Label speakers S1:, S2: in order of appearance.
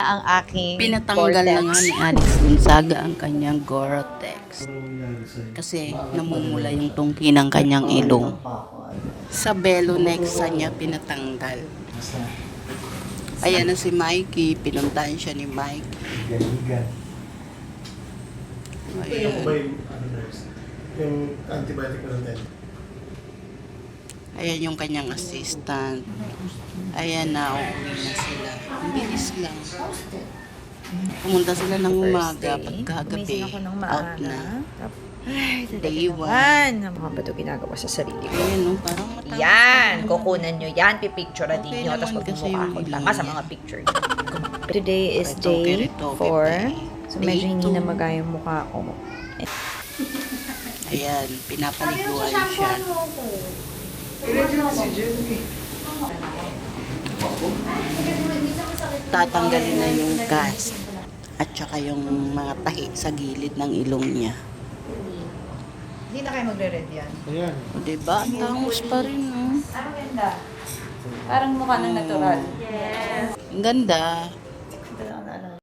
S1: ang aking
S2: Pinatanggal na nga ni Alex Gonzaga ang kanyang Gore-Tex. Kasi namumula yung tungki ng kanyang ilong. Sa Belonexa niya pinatanggal. Ayan na si Mikey. Pinuntahan siya ni Mikey.
S3: Ito yung ba yung antibiotic na natin?
S2: Ayan yung kanyang assistant. Ayan na, uuwi na sila. Ang bilis lang. Pumunta sila ng umaga, pagkagabi,
S1: Gumising ako ng
S2: out
S1: maaga.
S2: na.
S1: Ay,
S2: Day
S1: naman. Ang mga bato ginagawa sa sarili ko.
S2: Ayan, no, parang matapos.
S1: Yan! Kukunan nyo yan. Pipicture din
S2: Okay
S1: nyo. Tapos
S2: naman kasi
S1: magmumukha
S2: yung
S1: ko
S2: ilong
S1: tanga sa
S2: niya.
S1: mga picture nyo. Today is
S2: Retoke,
S1: day
S2: retoke,
S1: 4. So,
S2: day
S1: medyo hindi
S2: 2.
S1: na magaya yung mukha ko.
S2: Ayan, pinapaliguan siya. Tatanggalin na yung cast at saka yung mga tahi sa gilid ng ilong niya.
S1: Hindi na kayo magre-red yan.
S3: Ayan.
S2: Diba? Ang tangos pa rin, no?
S1: Ano ganda? Parang mukha ng natural.
S2: Ang ganda.